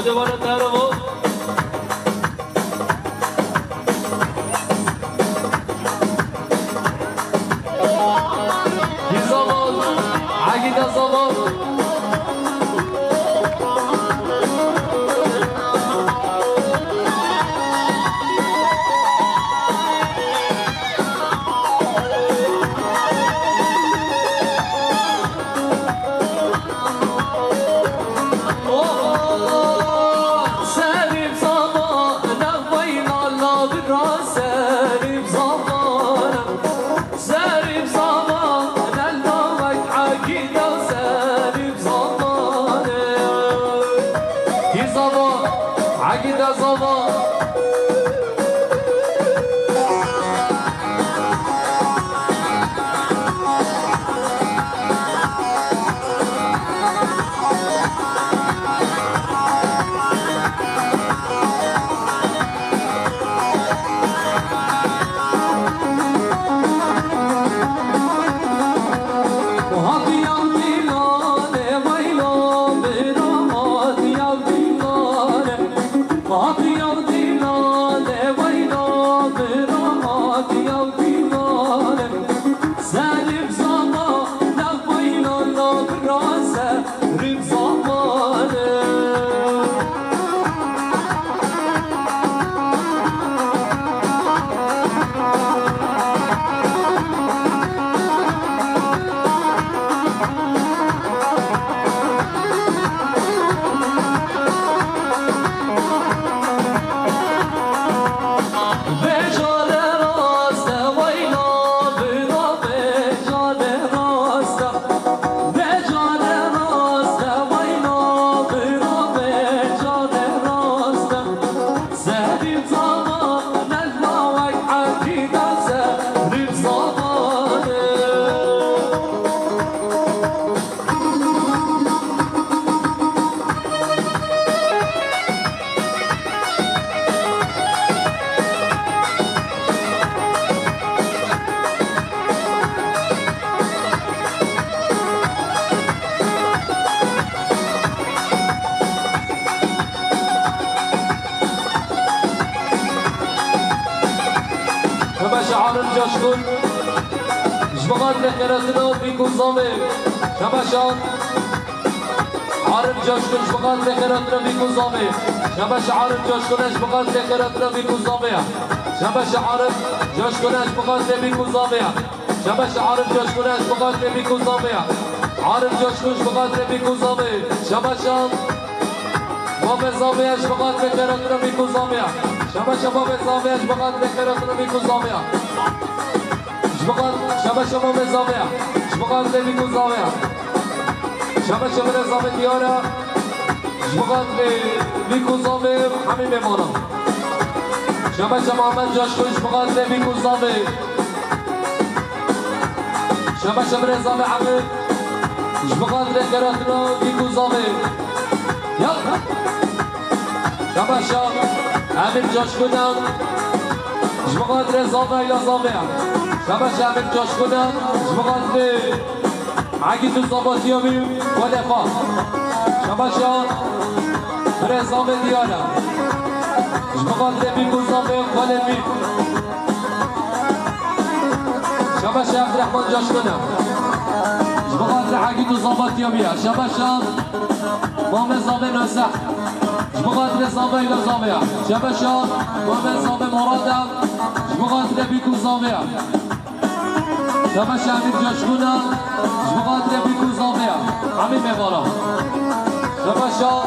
دوباره ترمو زمان عقیده زمان عقیده زمان شعار الجشن جبغات لخيرتنا بيكون ظامي شبشان شعار الجشن جبغات لخيرتنا بيكون ظامي شبش شعار الجشن جبغات لخيرتنا بيكون ظامي شبش شعار الجشن جبغات بيكون ظامي شبش شعار الجشن جبغات بيكون ظامي شعار الجشن جبغات بيكون ظامي شبشان باب ظامي جبغات لخيرتنا بيكون ظامي شباب شباب زاویه جبغات لخیرتنا بيكون زاویه جبغات شباب زاویه جبغات بيكون زاویه شباب زاویه دیاره جبغات بيكون زاویه همین میمانم شباب محمد جاشکو جبغات بيكون زاویه شباب زاویه همین جبغات لخیرتنا بيكون زاویه يلا شباب امیر جاشکودم جبغات رزاوه یا زاوه شبش امیر جاشکودم جبغات عگی تو زاباتی ها بیم و دفاع شبش رزاوه دیارم جبغات بیکن زاوه و دفاع شبش عبدالرحمن جاشکودم جبغات عگی تو زاباتی ها بیم شبش مام زاوه نسح جبغات لزاوية إلى زاوية شبشان ومن زاوية مرادة جبغات لبيكو زاوية شبش عميد جاشكونا جبغات لبيكو زاوية عميد مبارا شبشان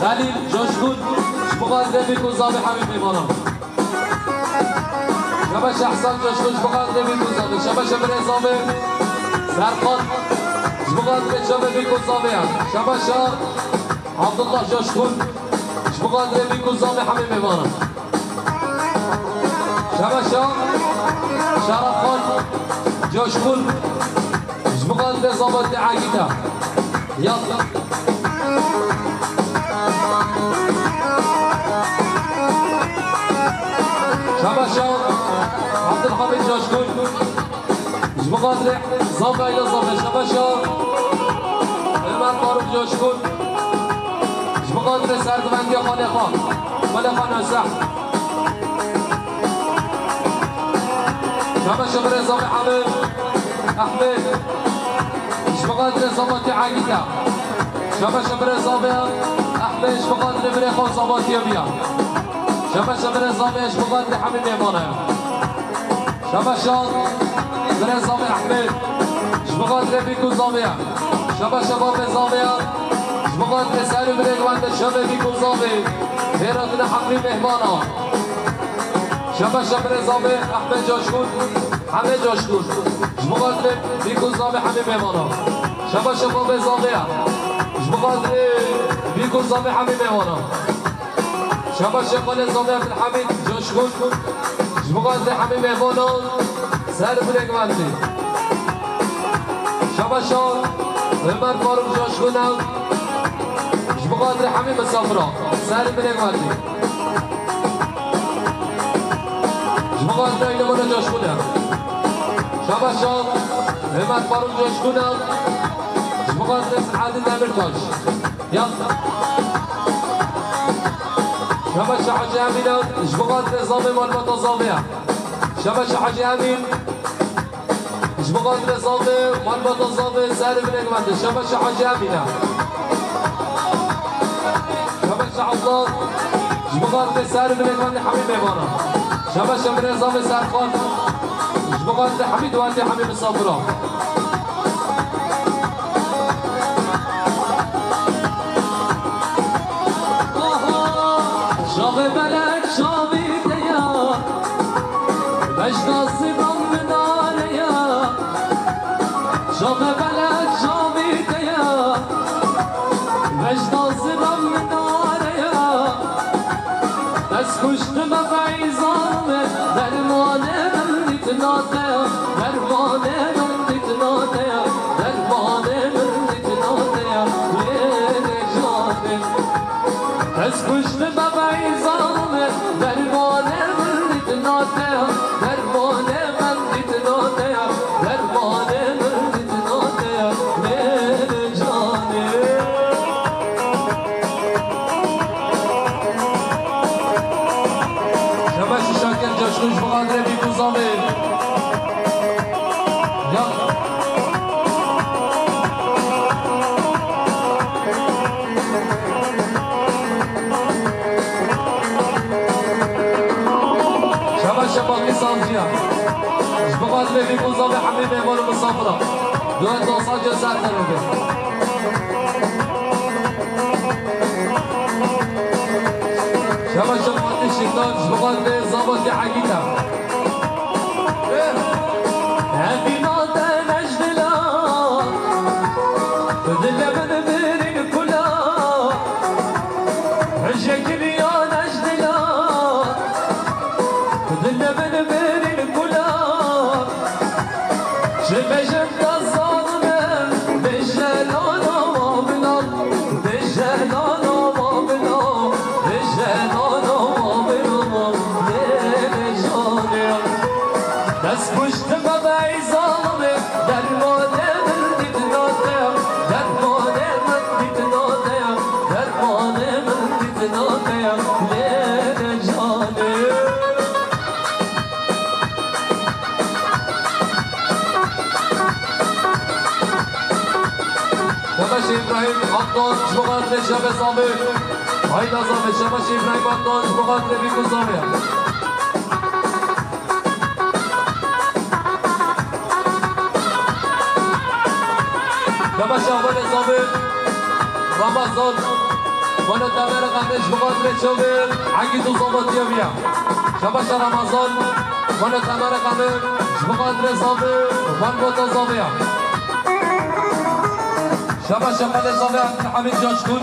خليل جاشكون جبغات لبيكو زاوية عميد مبارا شبش أحسن جاشكون جبغات لبيكو زاوية شبش من زاوية سرقان جبغات لبيكو زاوية شبشان عبد الله جاشكون جبغات بيكون زاوية حبيب مبارا شبشان شرف خان جاشكون جبغات زابط عقيدة يلا شبشان عبد الحميد جاشكون جبغات زاوية إلى زاوية شبشان إمام فاروق جاشكون جبقادر سردمندی خالقان خالقان نزح شبش برزام حبيب أحمد جبقادر زماتي عقيدة شبش برزام أحمد جبقادر بريخو زماتي بيا شبش برزام جبقادر حبيب يمانه شبش برزام أحمد جبقادر بيكو زاميا شبش باب زاميا جبقادر سالو بريغوان شبه بيكو زامي هيراتنا حقري مهمانا شبش برزام أحمد جاشكون حمد جاشكون جبقادر بيكو زامي حبيب يمانه شبش باب زاميا جبقادر بيكو زامي حبيب يمانه شبش قال زامي عبد الحميد جاشكون جبقادر حبيب يمانه سالو بريغوان شباشان عمر فاروق جاشگونم جبقادر حمیم صفرا سر بلگماندی جبقادر اینمان جاشگونم شباشان عمر فاروق جاشگونم جبقادر سعادی دمیرتاش یالا شباش حاجی امینم جبقادر زامه مالباتا زامه شباش حاجی امین جبقادر زامه مالباتا زامه سر بلگمانده شباش حاجی امینم شباش عبدال جبقادر سر بلگمانده حمید ایوانا شباش برزام سرخان جبقادر حمید والدی حمید صفرا شاق بلد شاوی دیا بجدا سبام منانیا شاق بلد شاوی دیا بجدا سبام منانیا دست کشت بفعیزانه درمانه من دیتناته درمانه من دیتناته درمانه من دیتناته لیل جانه دست کشت بفعیزانه درمانه من دیتناته درمانه من دیتناته درمانه من دیتناته لیل جانه شبش شاکر جاشکوش بقادر بیکوزامه باقي صامجيا جبقات لي بوزا بحبيب ايمان المصافرة دوان دوصا جزاء تنبي شبا شبقات الشيطان جبقات لي زابط حقيقة هذه ناطة نجدلا تدل من بيرك كلا عجك يا نجدلا تدل من بيرك كلا شبجت الظالم بالجلالة ما بنا بالجلالة ما بنا بالجلالة ما بنا ليل جاني دست پشت بابای ظالم درمانه من دیتناته درمانه من دیتناته درمانه من دیتناته لیل جانه شبش ابراهیم عطان جبقادر شب زامه هایدا زامه شبش ابراهیم عطان جبقادر بیکو زامه شبش اول زامه رمضان وانا تمر قمش بقدر شوبر عقيد وظبط يوميا شبش رمضان وانا تمر قمش بقدر صابر وانبوت زاميا شبش اول زامه حميد جاشكون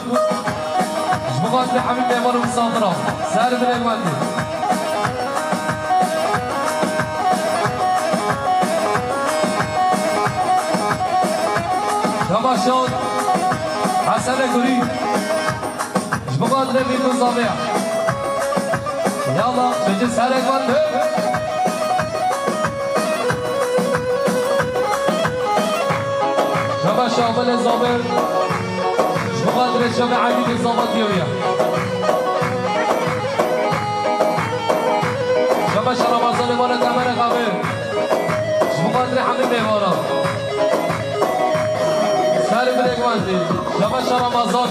بقدر حميد ايمان مصادره سهل بن ايماني شباشون حسن گوری جبقادر بیکن زامیا یالا بجه سرک بانده شباش اول زامر بقدر الشمع عديد الزمط يويا شمش رمضان وانا تمر خبر بقدر حميد وانا سالم الاجواندي شمش رمضان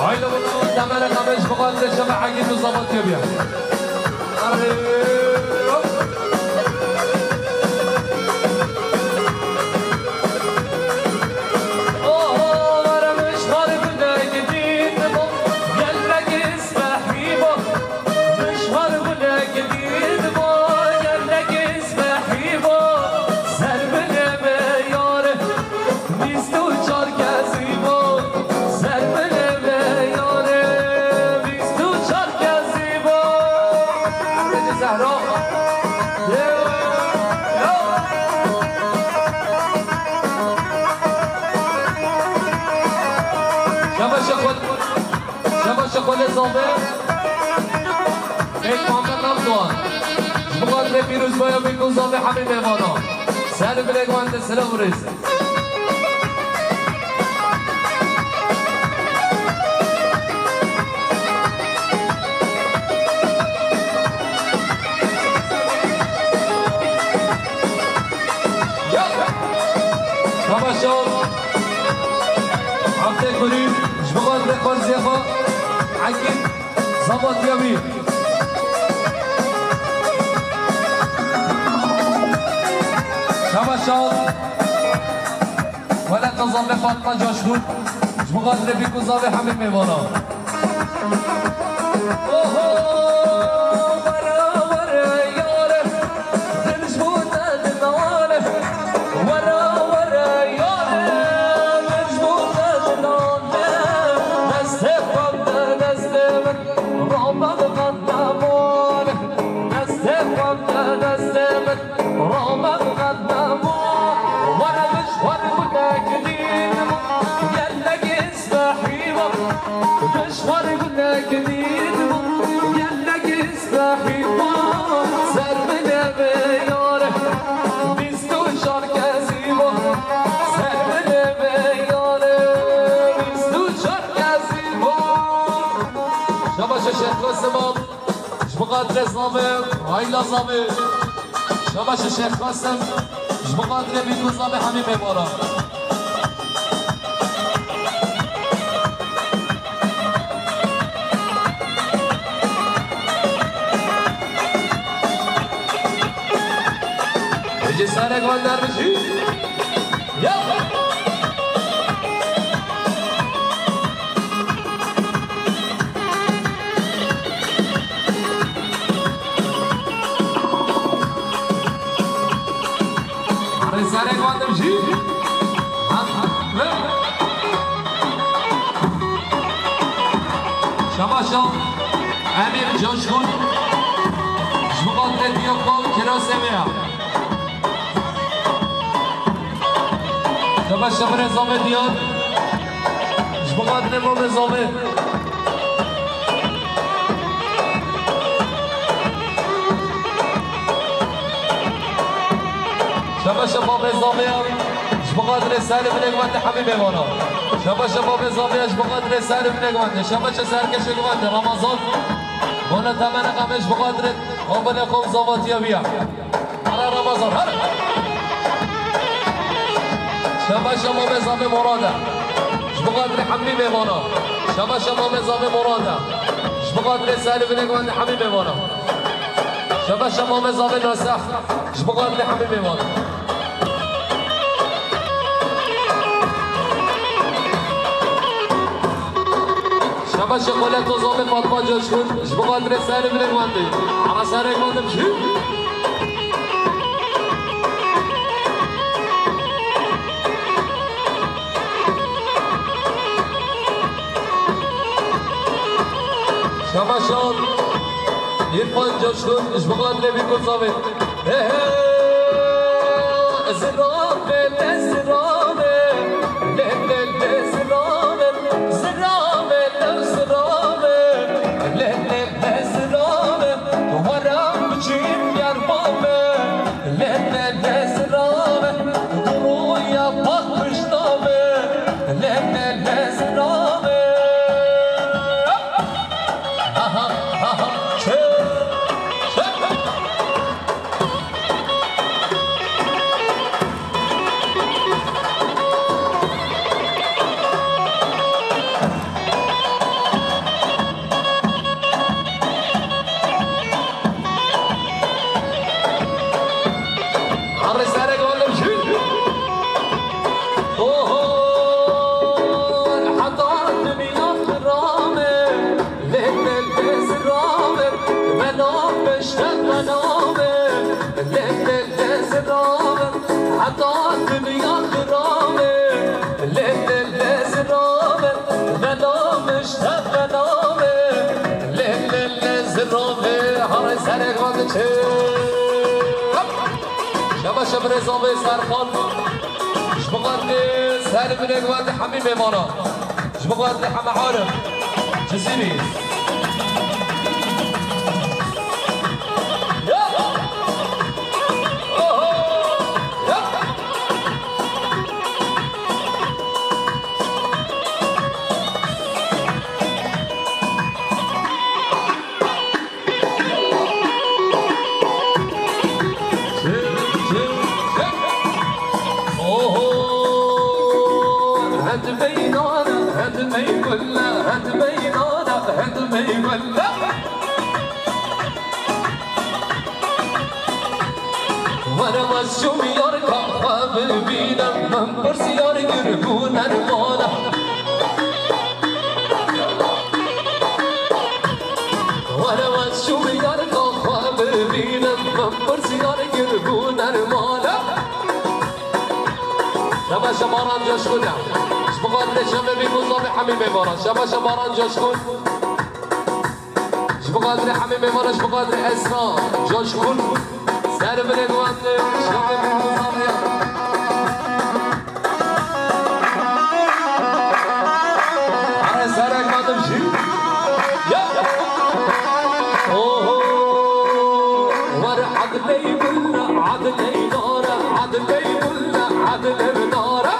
عيلة من تمر خبر بقدر الشمع عديد الزمط يويا شكل الزوبر ایک محمد رمضان بقدر پیروز بایا بیکن زوبر حبیب ایوانا سهل بلگوانده سلام ریز شباشون عبد الكريم بقدر قرزيخا عكين زبط يمين شباشات ولا تظل فاطمة جاشكون بقدر بيكو زابي حبيب ميوانا شيخ قاسم بقدر صابر وعيلة صابر شباش الشيخ قاسم بقدر بيكو صابر حبيب مبارك يجي سارق واندر بشي يلا سارق واندر بشي شباشا امیر جاشکون بقدر دیوکو کراسه میا شباشا برزامه دیار بقدر ما برزامه شباشا باب زامية بقدر سالم نجوان حبيب وانا شباشا باب زامية بقدر سالم نجوان شباشا سالكش نجوان رمضان وانا تمنى قمش بقدر قبل قوم زواتيا بيا على رمضان هلا شباشا باب زامية مرادا بقدر حبيب وانا شباشا باب زامية مرادا بقدر سالم نجوان حبيب وانا شباشا باب زامية نسخ بقدر حبيب وانا شباشا قولت وزامي فاطمة جاشكون بقدر سالم نجواندي على سالم نجواندي مشي شباشا يرفان جاشكون بقدر بيكون زامي زرافة زرافة Let مشتاق بنامه الليل زرامه حتى الدنيا غرامه الليل زرامه بنام مشتاق بنامه الليل زرامه هر سرک وقت شبا شب رزامه سرخان شبقات سر بنك وقت حميم مانا شبقات حمى عارف جزيبي وانا مسجوم يركب ببينا من برسي يرقبون المانا وانا مسجوم يركب ببينا من برسي يرقبون المانا شبا شباران جشكون شبقات لشمه بمضامي حميمي مرا شبا شباران جشكون شبقات لحميمي مرا شبقات لأسرا جشكون سر بنگوان شبه بمضامي على سرك ما تمشي ورا عدلي بلنا عدلي نارا عدلي بلنا عدلي نارا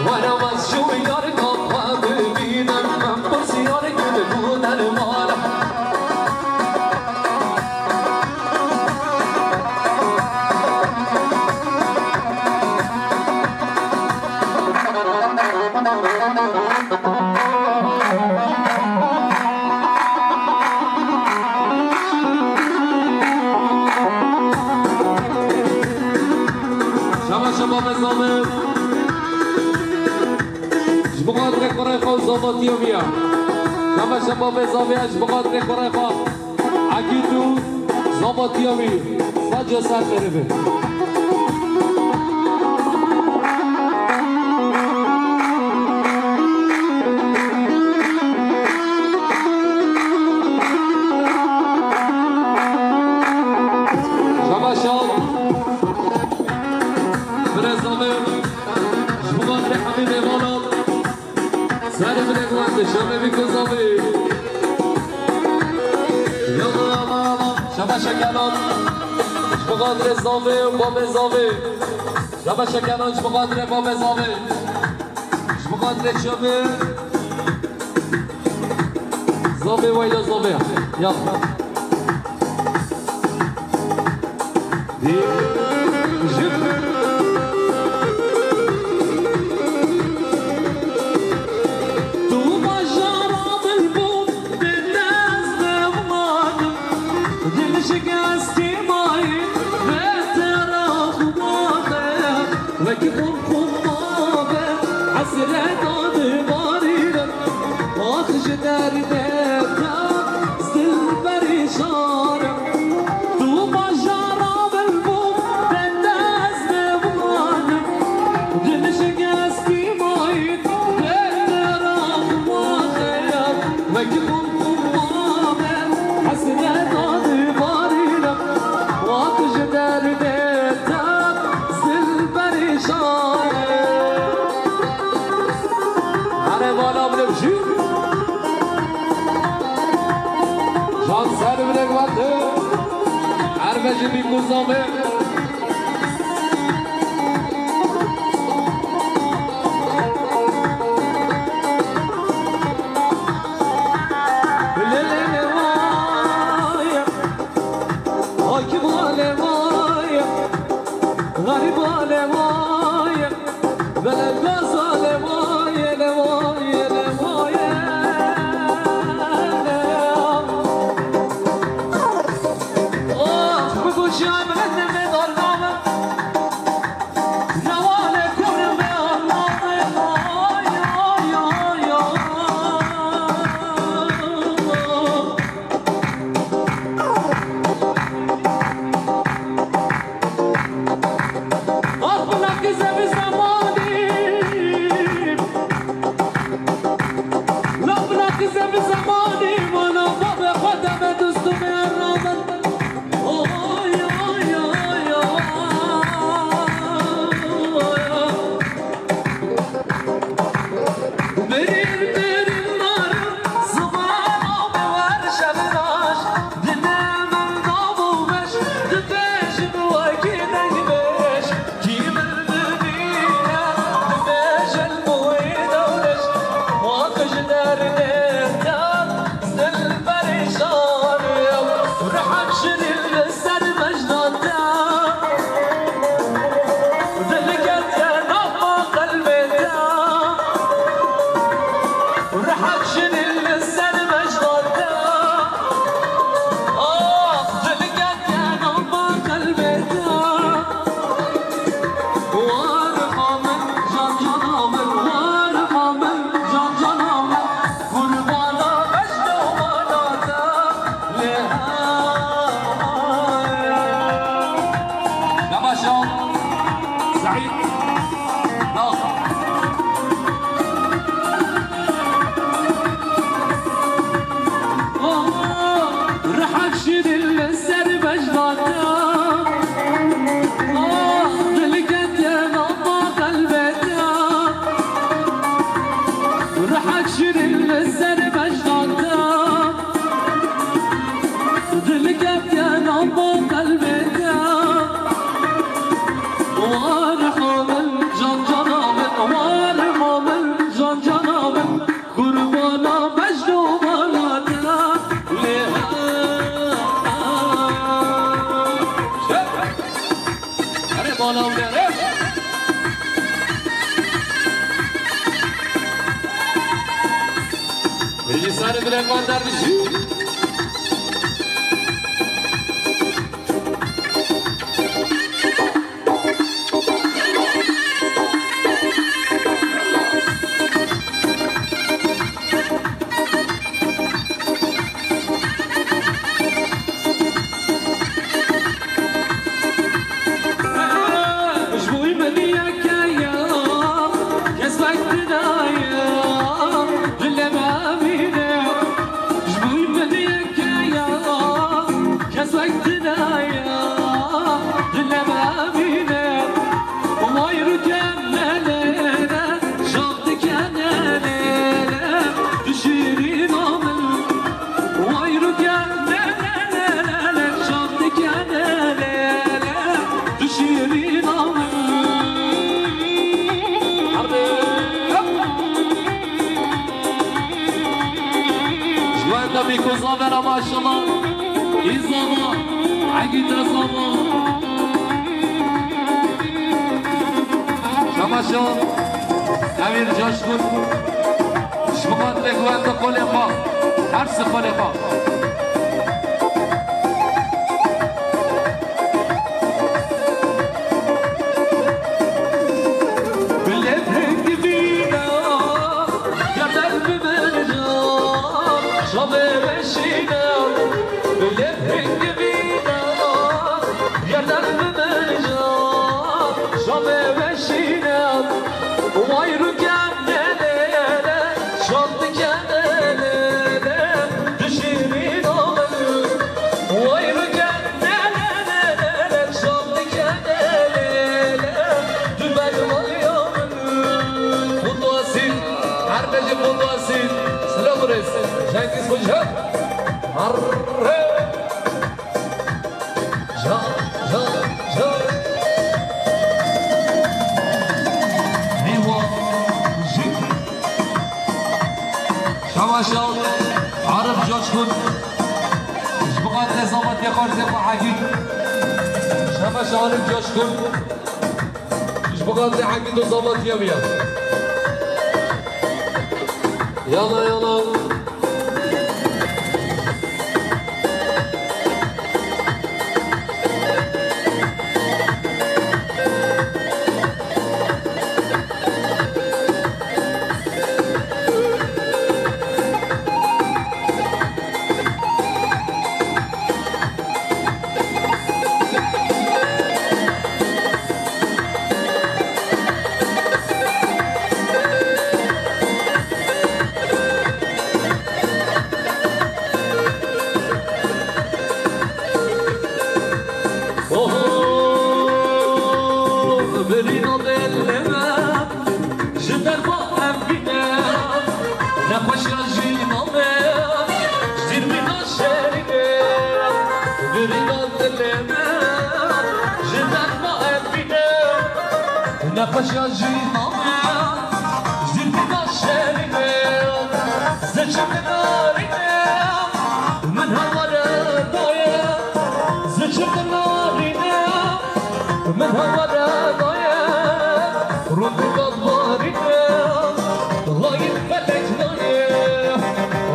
وانا مسجون يركب ببينا من برسي يرقبون المالا شباب الزامن جبقات رقريخا وزاماتي وميا شباب الزامن جبقات رقريخا عقيدو زاماتي ومي ساجو سات ربه شبه بكزامي يلا ماما شبه شكلان شبقادر زامي وباب زامي شبه شكلان شبقادر باب زامي شبقادر شبه زامي ويلا زامي يلا دي جب عربجي بكزامي غريب علمايا بلد ظالمايا لمايا لمايا بقول شايب غنمي نخوش يا جيهامي جديد ناشريني زجم ناريني من هورا ضايا زجم ناريني من هورا ضايا رد قضاريني الله يفلك ضايا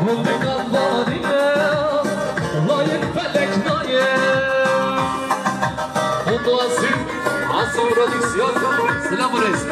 رد قضاريني الله يفلك ضايا وطاسي عصورة دي سياسة سلام رئيسي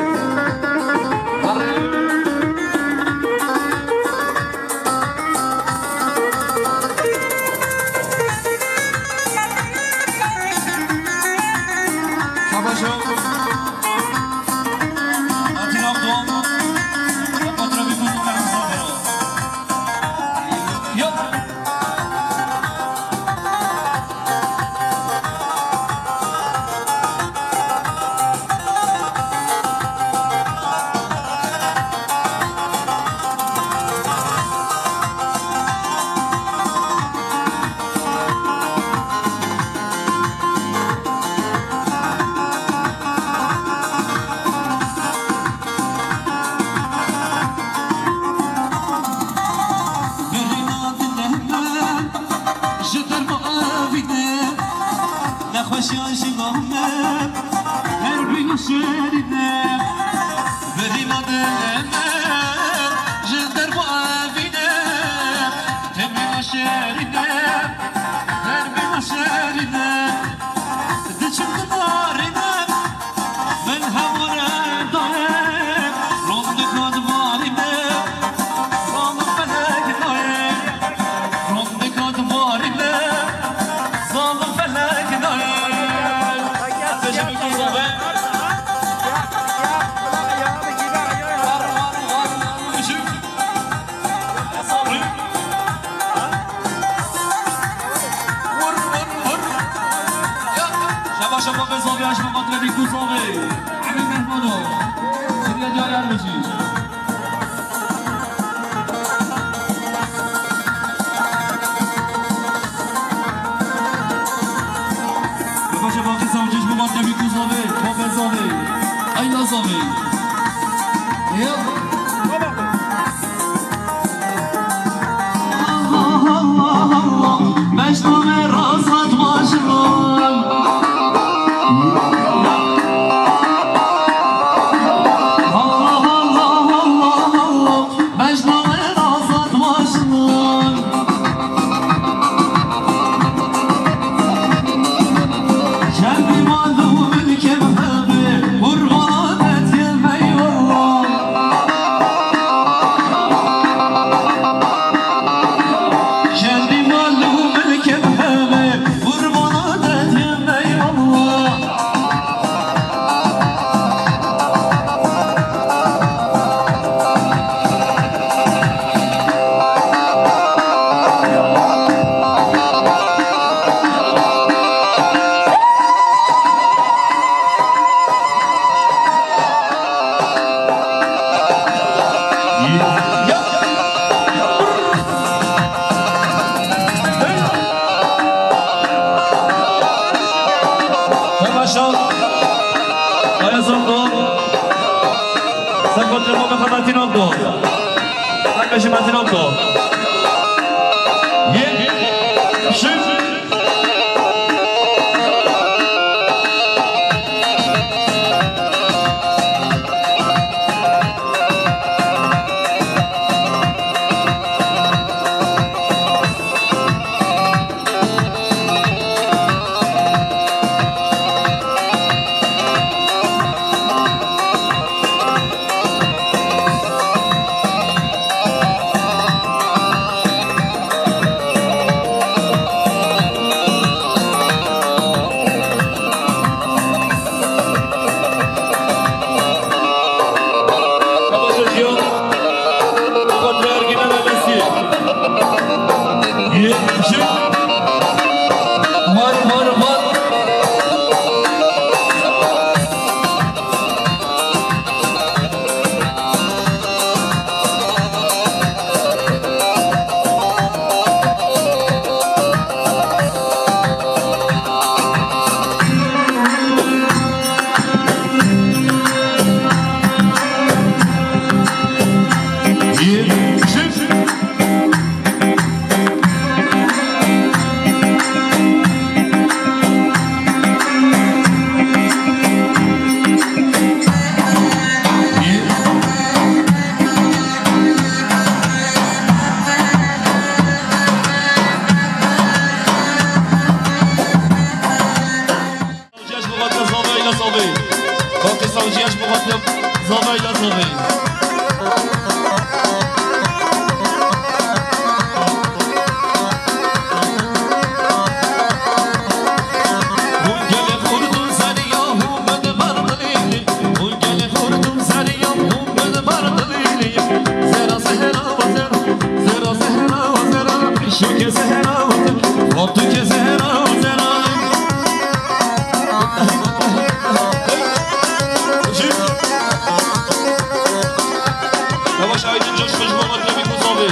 Yavaş aydın coşmuş Muhammed Rabi Muzavi.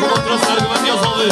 Muhammed Rabi Sergüven Yazavi.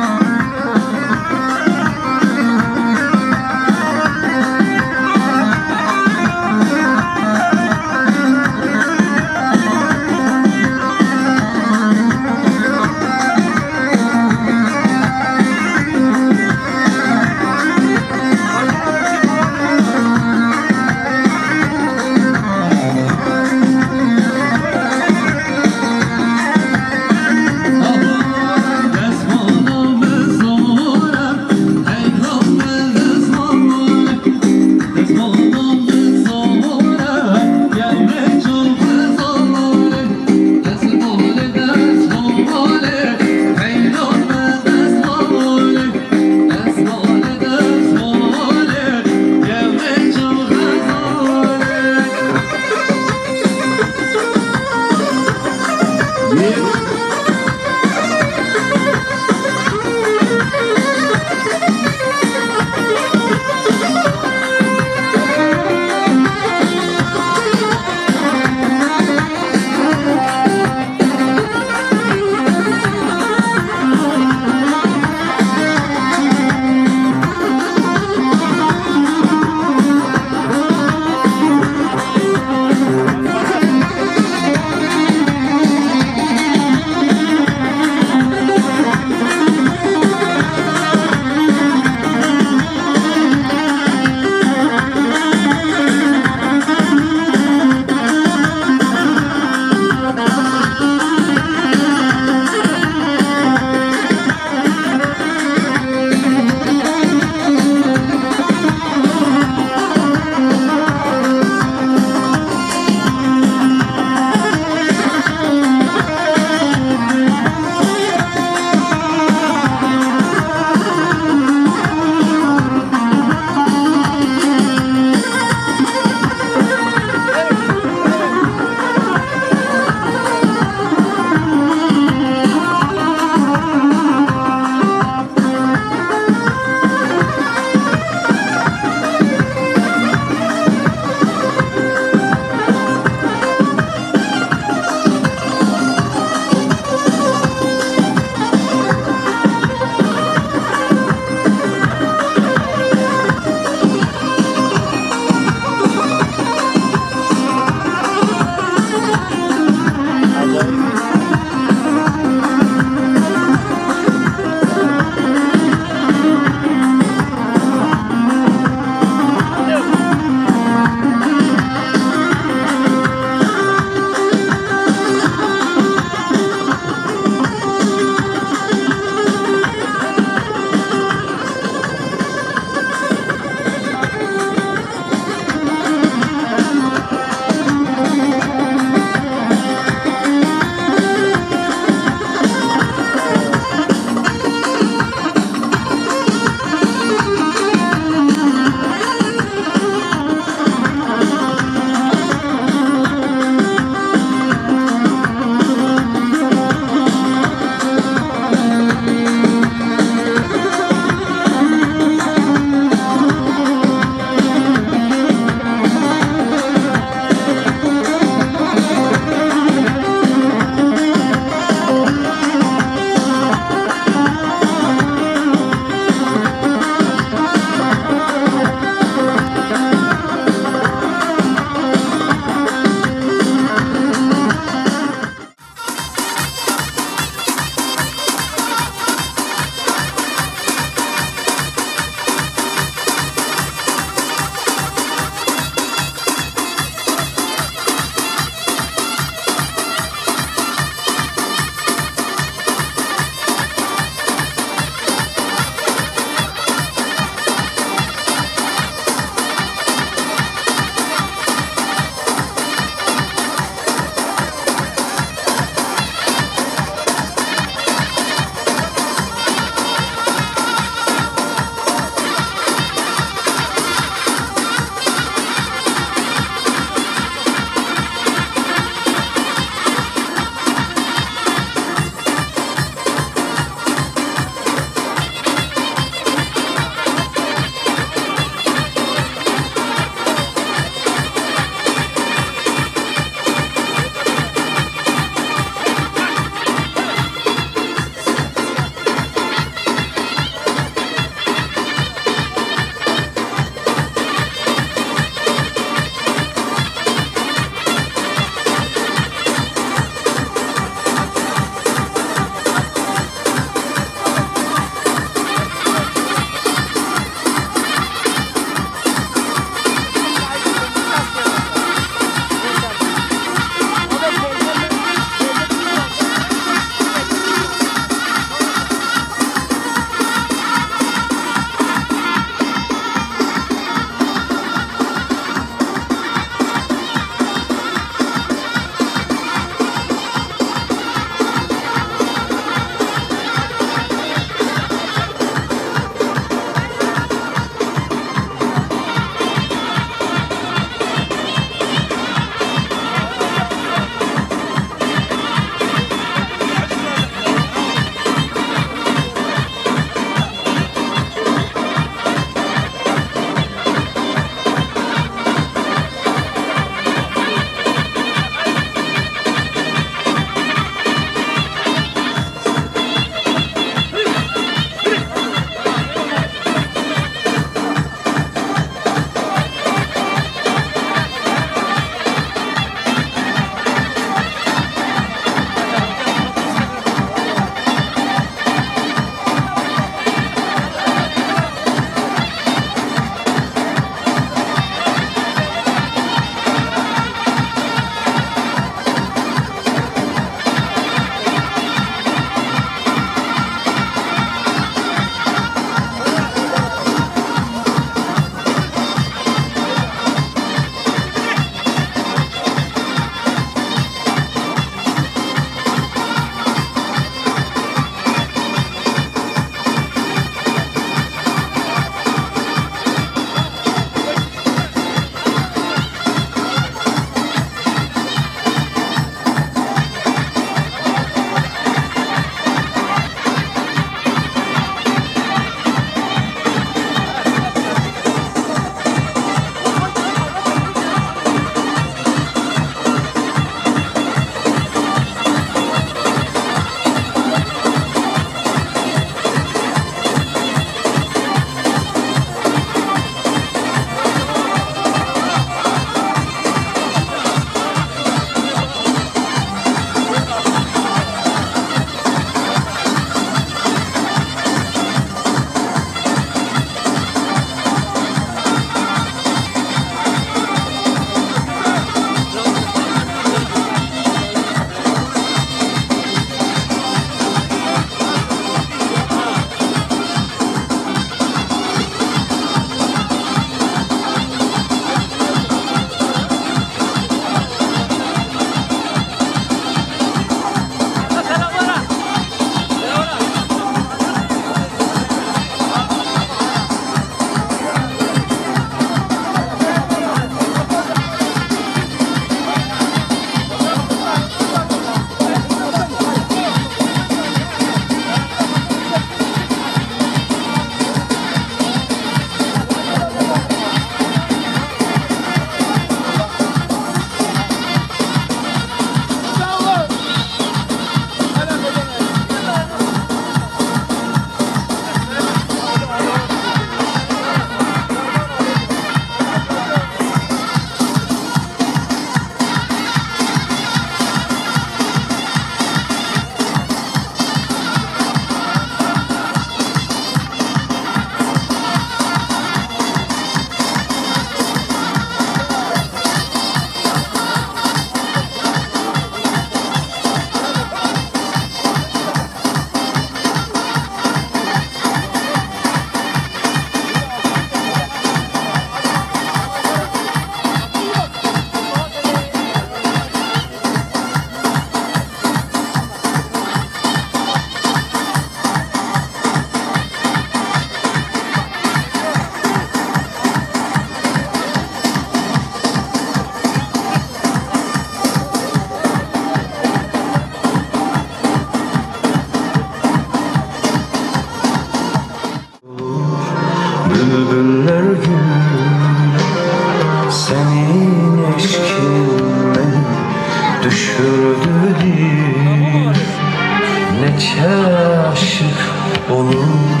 olur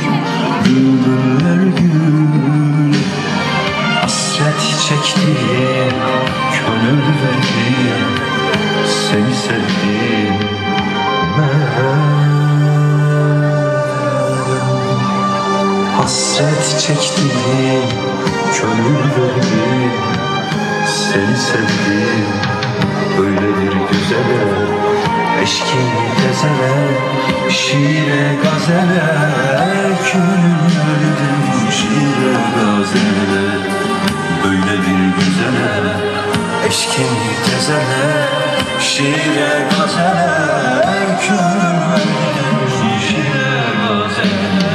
bülbüller gül. Hasret çektiğim, gönül verdim, seni sevdim ben. Hasret çektiğim, gönül verdim, seni sevdim. Öyle bir güzele, eşkin tezele, şiire gazele, gönül verdim şiire gazele. Böyle bir güzele, eşkin tezele, şiire gazele, gönül verdim şiire gazele.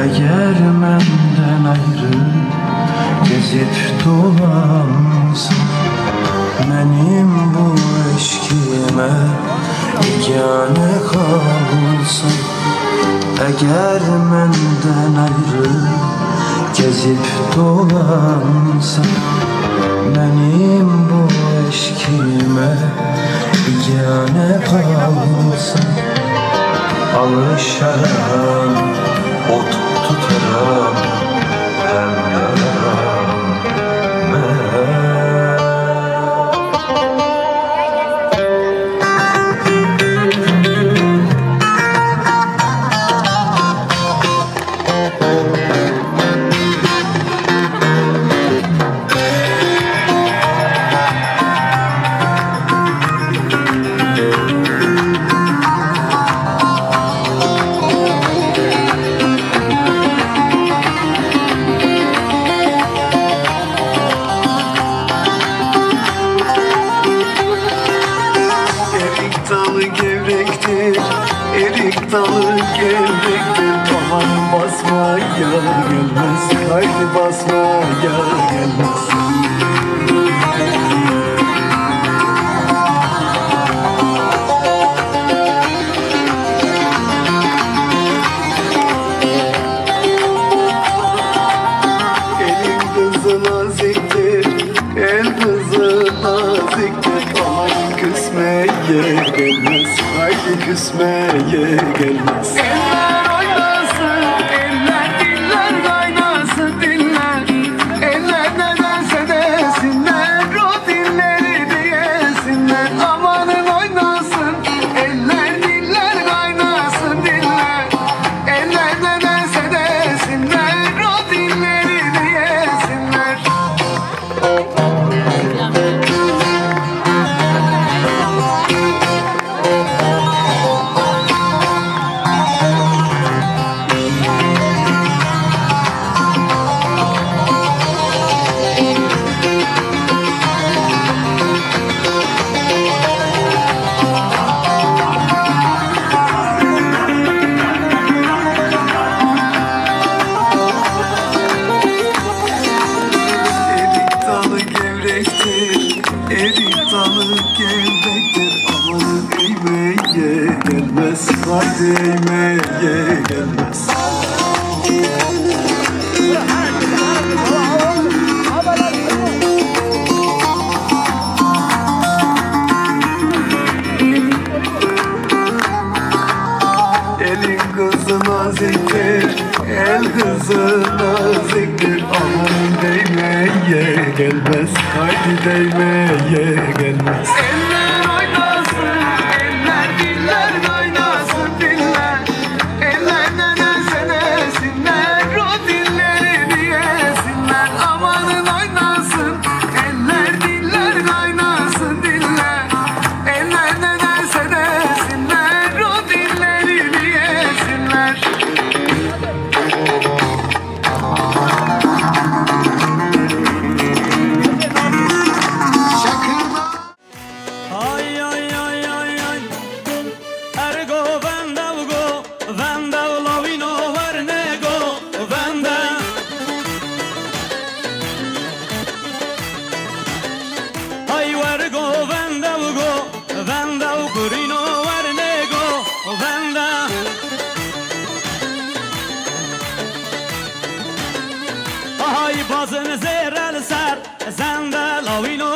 Eğer menden ayrı gezip dolansan, benim bu eşkime yegane kalsan. Eğer menden ayrı gezip dolansan, benim bu eşkime yegane kalsan. Alışarım, ot tutarım, hem yararım ben. Erik dalı gevrektir, aman basma yar gelmez. Haydi basma yar gelmez. Elin kızı naziktir, el kızı naziktir, aman küsmeye gelmez. Haydi küsmeye gelmez. Eller oynasın, eller diller kaynasın diller. Eller ne derse desinler, o dilleri diyesinler. Amanın oynasın, eller diller kaynasın diller. Eller ne derse desinler, o dilleri diyesinler. Erik dalı gevrektir, amanın eğmeye gelmez. Haydi eğmeye gelmez. Elin kızı naziktir, el kızı naziktir, aman değmeye gelmez. Haydi değmeye gelmez. Eller oynasın, eller diller kaynasın diller. Eller ne derse desinler, o dilleri diyesinler. Amanın oynasın, eller diller kaynasın diller. Eller ne derse desinler, o dilleri diyesinler. لاوینو ورنگو ونده ای ورگو ونده و گو ونده و گرینو ورنگو ونده ای بازن زیر السر زنده لاوینو